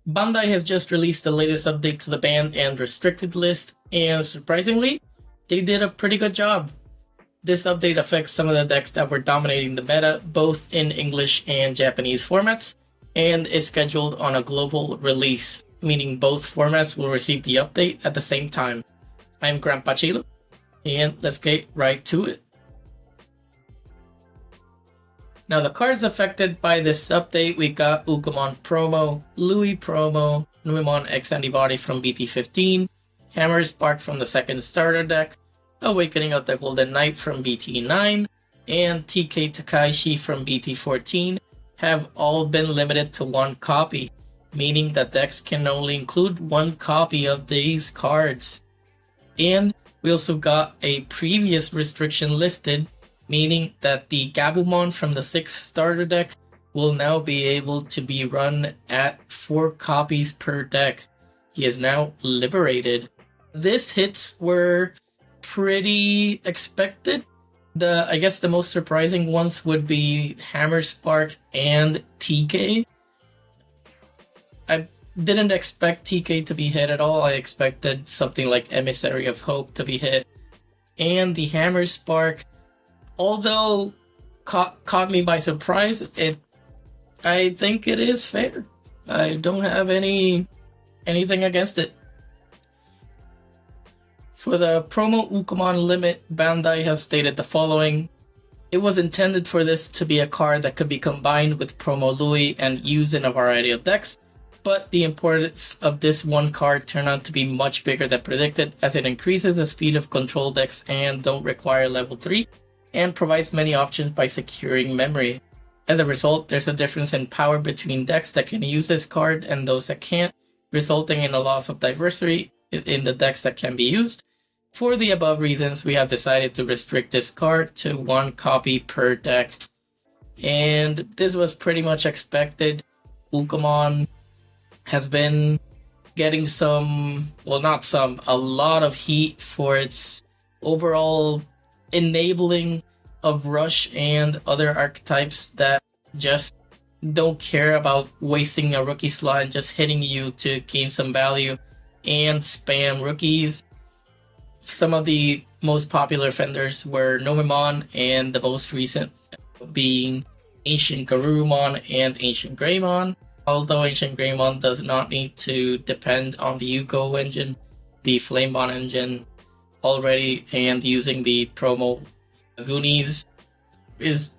Bandai has just released the latest update to the banned and restricted list, and surprisingly, they did a pretty good job. This update affects some of the decks that were dominating the meta, both in English and Japanese formats, and is scheduled on a global release, meaning both formats will receive the update at the same time. I'm Grandpa Chilo, and let's get right to it. Now, the cards affected by this update, we got Ukkomon promo, Louis promo, Numemon X-Antibody from BT15, Hammer Spark from the second starter deck, Awakening of the Golden Knight from BT9, and TK Takaishi from BT14 have all been limited to one copy, meaning that decks can only include one copy of these cards. And we also got a previous restriction lifted, meaning that the Gabumon from the 6th starter deck will now be able to be run at 4 copies per deck. He is now liberated. These hits were pretty expected. I guess the most surprising ones would be Hammer Spark and TK. I didn't expect TK to be hit at all. I expected something like Emissary of Hope to be hit. And the Hammer Spark, although caught me by surprise, I think it is fair. I don't have anything against it. For the promo Ukkomon limit, Bandai has stated the following. It was intended for this to be a card that could be combined with promo Louis and used in a variety of decks, but the importance of this one card turned out to be much bigger than predicted, as it increases the speed of control decks and don't require level 3, and provides many options by securing memory. As a result, there's a difference in power between decks that can use this card and those that can't, resulting in a loss of diversity in the decks that can be used. For the above reasons, we have decided to restrict this card to 1 copy per deck. And this was pretty much expected. Ukkomon has been getting a lot of heat for its overall enabling of Rush and other archetypes that just don't care about wasting a rookie slot and just hitting you to gain some value and spam rookies. Some of the most popular offenders were Numemon, and the most recent being Ancient Garurumon and Ancient Greymon. Although Ancient Greymon does not need to depend on the Ukko engine, the Flamebond engine already, and using the promo Goonies is,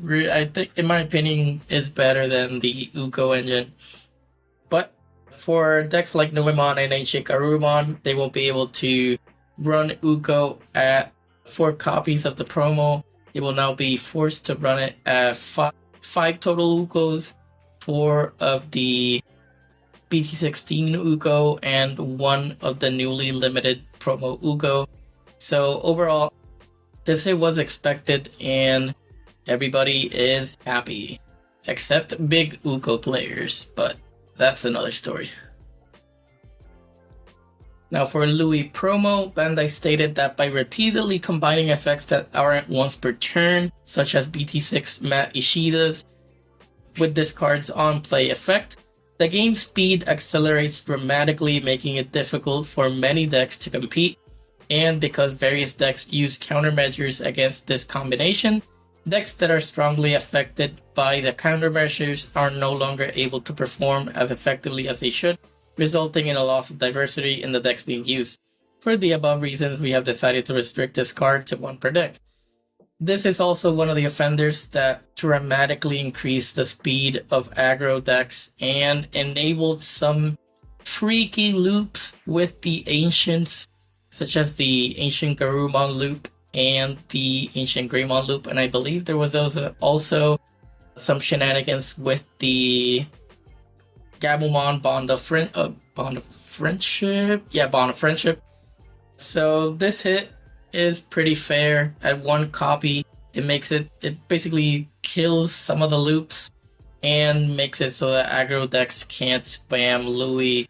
I think, in my opinion, is better than the Ukko engine. But for decks like Numemon and Ancient Garurumon, they won't be able to run Ukko at 4 copies of the promo. They will now be forced to run it at 5 total Ukkos, 4 of the BT16 Ukko, and 1 of the newly limited promo Ukko. So overall, this hit was expected and everybody is happy. Except big Ukko players, but that's another story. Now for Louis promo, Bandai stated that by repeatedly combining effects that aren't once per turn, such as BT6 Matt Ishida's, with this card's on-play effect, the game speed accelerates dramatically, making it difficult for many decks to compete, and because various decks use countermeasures against this combination, decks that are strongly affected by the countermeasures are no longer able to perform as effectively as they should, resulting in a loss of diversity in the decks being used. For the above reasons, we have decided to restrict this card to 1 per deck. This is also one of the offenders that dramatically increased the speed of aggro decks and enabled some freaky loops with the Ancients, such as the Ancient Garurumon loop and the Ancient Greymon loop, and I believe there was also some shenanigans with the Gabumon Bond of Friendship. Yeah, Bond of Friendship. So this hit is pretty fair at 1 copy. It basically kills some of the loops and makes it so that aggro decks can't spam Louis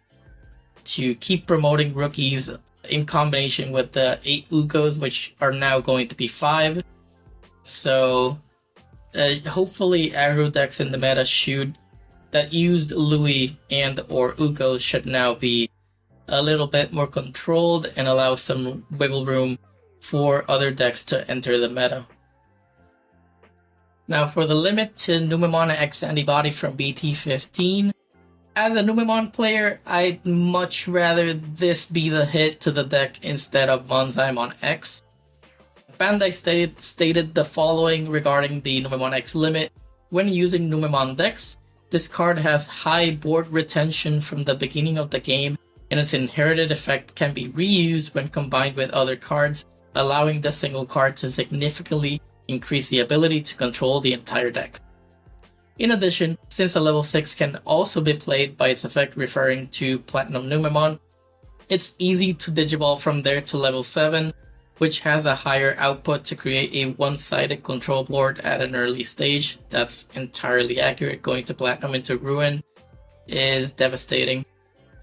to keep promoting rookies in combination with the 8 Ukkos, which are now going to be 5. So hopefully aggro decks in the meta should that used Louis and or Ukko should now be a little bit more controlled and allow some wiggle room for other decks to enter the meta. Now for the limit to Numemon X-Antibody from BT15, as a Numemon player, I'd much rather this be the hit to the deck instead of Monzaimon X. Bandai stated the following regarding the Numemon X limit. When using Numemon decks, this card has high board retention from the beginning of the game, and its inherited effect can be reused when combined with other cards, allowing the single card to significantly increase the ability to control the entire deck. In addition, since a level 6 can also be played by its effect referring to Platinum Numemon, it's easy to digiball from there to level 7, which has a higher output to create a one-sided control board at an early stage. That's entirely accurate. Going to Platinum into Ruin is devastating.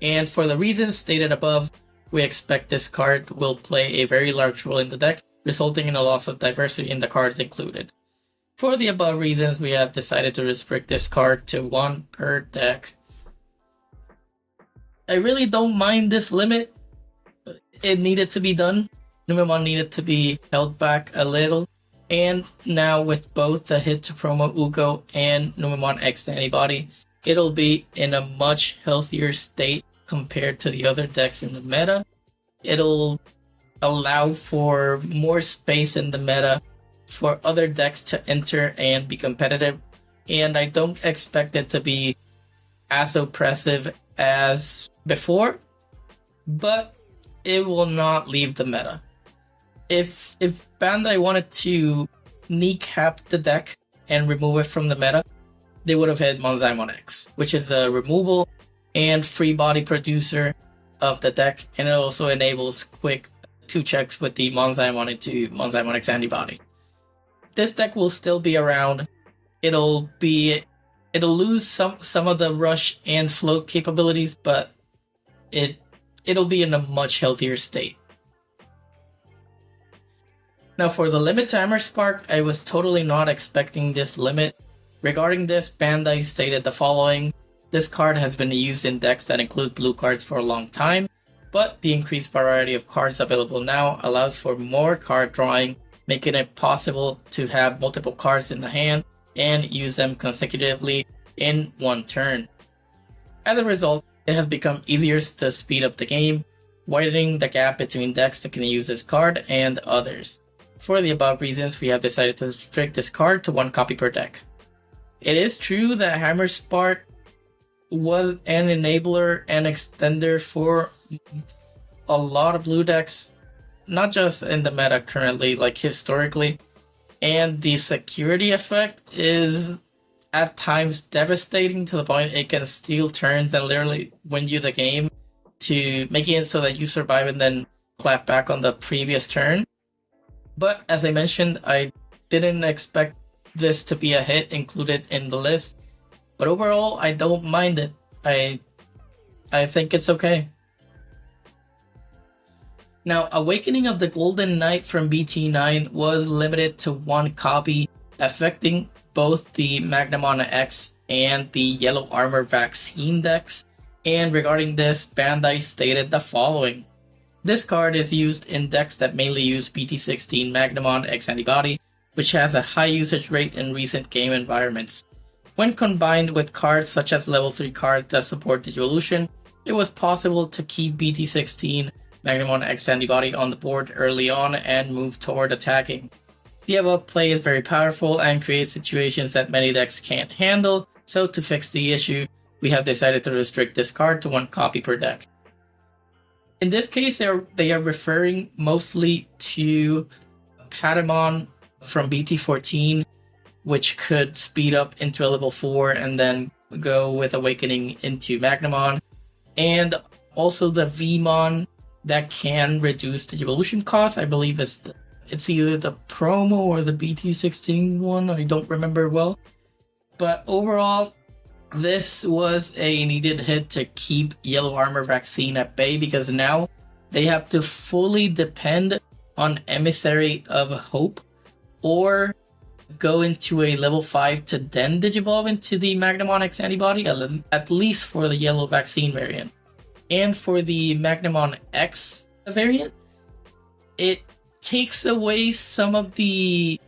And for the reasons stated above, we expect this card will play a very large role in the deck, resulting in a loss of diversity in the cards included. For the above reasons, we have decided to restrict this card to 1 per deck. I really don't mind this limit. It needed to be done. Numemon needed to be held back a little. And now with both the hit to promo Ukko and Numemon X-Antibody, it'll be in a much healthier state compared to the other decks in the meta. It'll allow for more space in the meta for other decks to enter and be competitive, and I don't expect it to be as oppressive as before, but it will not leave the meta. If Bandai wanted to kneecap the deck and remove it from the meta, they would have had Monzaimon X, which is a removal and free body producer of the deck, and it also enables quick 2 checks with the Monzaimon into Monzaimon X-Antibody. This deck will still be around. It'll lose some of the rush and float capabilities, but it'll be in a much healthier state. Now for the limit to Hammer Spark, I was totally not expecting this limit. Regarding this, Bandai stated the following: this card has been used in decks that include blue cards for a long time, but the increased variety of cards available now allows for more card drawing, making it possible to have multiple cards in the hand and use them consecutively in one turn. As a result, it has become easier to speed up the game, widening the gap between decks that can use this card and others. For the above reasons, we have decided to restrict this card to 1 copy per deck. It is true that Hammer Spark was an enabler and extender for a lot of blue decks, not just in the meta currently, like historically, and the security effect is at times devastating to the point it can steal turns and literally win you the game, to making it so that you survive and then clap back on the previous turn. But as I mentioned, I didn't expect this to be a hit included in the list, but overall I don't mind it. I think it's okay. Now, Awakening of the Golden Knight from BT9 was limited to 1 copy, affecting both the Magnamon X and the Yellow Armor Vaccine decks. And regarding this, Bandai stated the following: this card is used in decks that mainly use BT16 Magnamon X-Antibody, which has a high usage rate in recent game environments. When combined with cards such as level 3 cards that support Digivolution, it was possible to keep BT16 Magnamon X-Antibody on the board early on and move toward attacking. The above play is very powerful and creates situations that many decks can't handle, so to fix the issue, we have decided to restrict this card to 1 copy per deck. In this case, they are referring mostly to Patamon from BT14, which could speed up into a level 4 and then go with Awakening into Magnamon, and also the Vmon that can reduce the evolution cost. I believe it's either the promo or the BT16 one, I don't remember well. But overall, this was a needed hit to keep Yellow Armor Vaccine at bay, because now they have to fully depend on Emissary of Hope or go into a level 5 to then digivolve into the Magnamon X-Antibody, at least for the yellow vaccine variant. And for the Magnamon X variant, it takes away some of the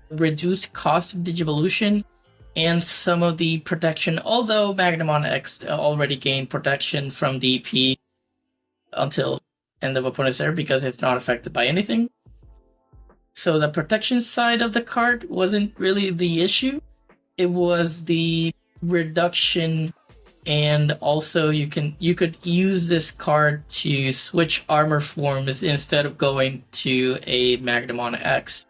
reduced cost of Digivolution and some of the protection, although Magnamon X already gained protection from DP until end of opponent's turn because it's not affected by anything. So the protection side of the card wasn't really the issue. It was the reduction, and also you could use this card to switch armor forms instead of going to a Magnamon X.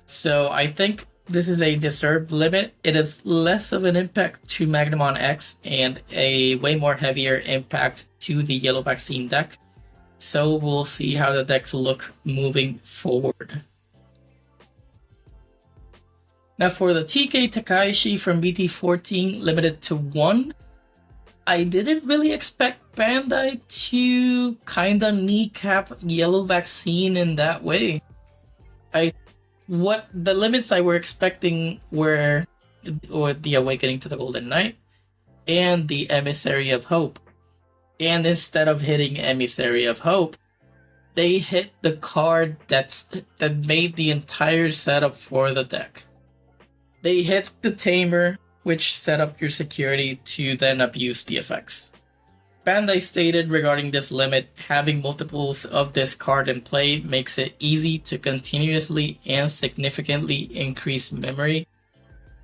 So I think this is a deserved limit. It is less of an impact to Magnamon X and a way more heavier impact to the yellow vaccine deck. So we'll see how the decks look moving forward. Now for the TK Takaishi from BT14 limited to 1, I didn't really expect Bandai to kinda kneecap yellow vaccine in that way. What the limits I were expecting were the Awakening to the Golden Knight and the Emissary of Hope. And instead of hitting Emissary of Hope, they hit the card that made the entire setup for the deck. They hit the Tamer, which set up your security to then abuse the effects. Bandai stated regarding this limit, having multiples of this card in play makes it easy to continuously and significantly increase memory,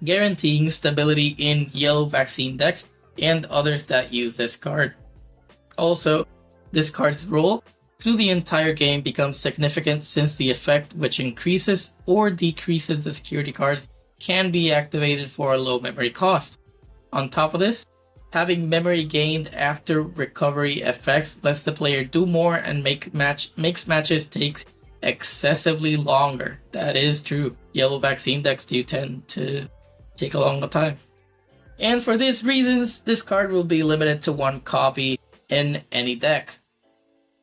guaranteeing stability in yellow vaccine decks and others that use this card. Also, this card's role through the entire game becomes significant since the effect, which increases or decreases the security cards, can be activated for a low memory cost. On top of this, having memory gained after recovery effects lets the player do more and makes matches take excessively longer. That is true. Yellow vaccine decks do tend to take a long time. And for these reasons, this card will be limited to 1 copy in any deck.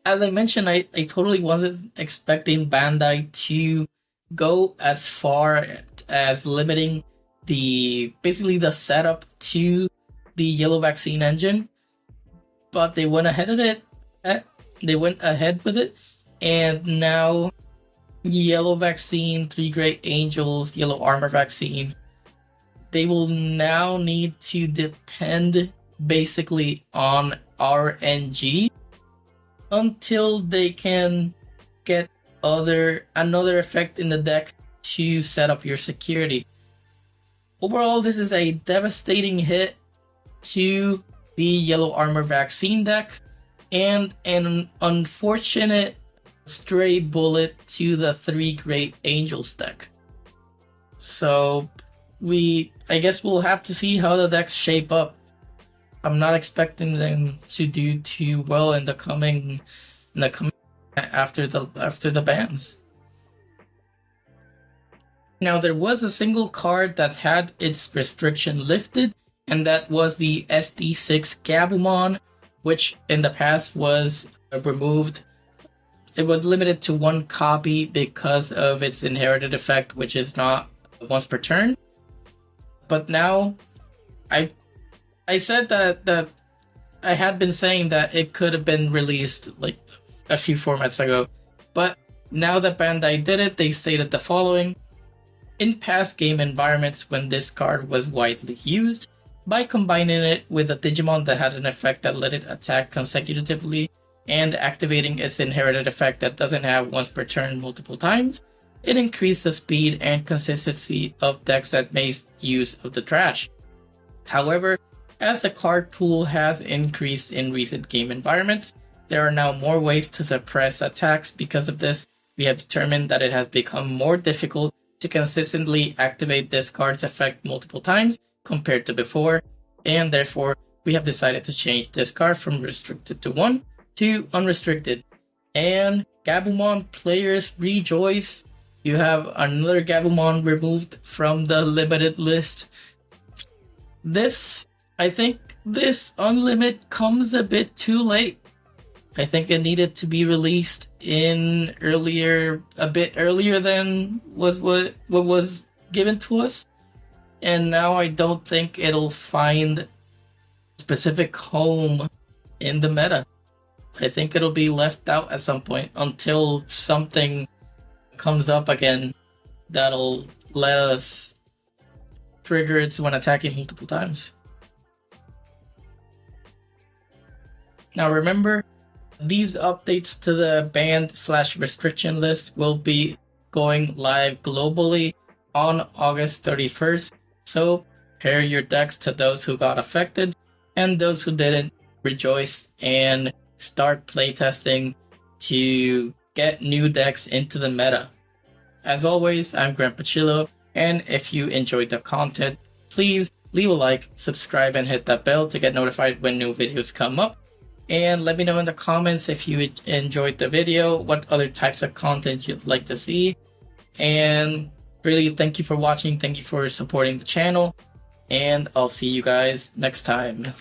As I mentioned, I totally wasn't expecting Bandai to go as far as limiting basically the setup to the yellow vaccine engine, but they went ahead of it. They went ahead with it, and now yellow vaccine, 3 great angels, yellow armor vaccine, they will now need to depend basically on RNG until they can get another effect in the deck to set up your security. Overall, this is a devastating hit to the yellow armor vaccine deck and an unfortunate stray bullet to the 3 great angels deck. So I guess we'll have to see how the decks shape up. I'm not expecting them to do too well in the coming after the bans. Now there was a single card that had its restriction lifted, and that was the SD6 Gabumon, which in the past was removed. It was limited to 1 copy because of its inherited effect, which is not once per turn. But now, I said that I had been saying that it could have been released like a few formats ago, but now that Bandai did it, they stated the following. In past game environments when this card was widely used, by combining it with a Digimon that had an effect that let it attack consecutively and activating its inherited effect that doesn't have once per turn multiple times, it increased the speed and consistency of decks that made use of the trash. However, as the card pool has increased in recent game environments, there are now more ways to suppress attacks. Because of this, we have determined that it has become more difficult to consistently activate this card's effect multiple times compared to before, and therefore we have decided to change this card from restricted to 1 to unrestricted. And Gabumon players rejoice, you have another Gabumon removed from the limited list. I think this unlimit comes a bit too late. I think it needed to be released a bit earlier than what was given to us, and now I don't think it'll find a specific home in the meta. I think it'll be left out at some point until something comes up again that'll let us trigger it when attacking multiple times. Now remember, these updates to the banned/restriction list will be going live globally on August 31st, so pair your decks to those who got affected, and those who didn't, rejoice and start playtesting to get new decks into the meta. As always, I'm Grandpa Chilo, and if you enjoyed the content, please leave a like, subscribe, and hit that bell to get notified when new videos come up. And let me know in the comments if you enjoyed the video, what other types of content you'd like to see. And really, thank you for watching, thank you for supporting the channel, and I'll see you guys next time.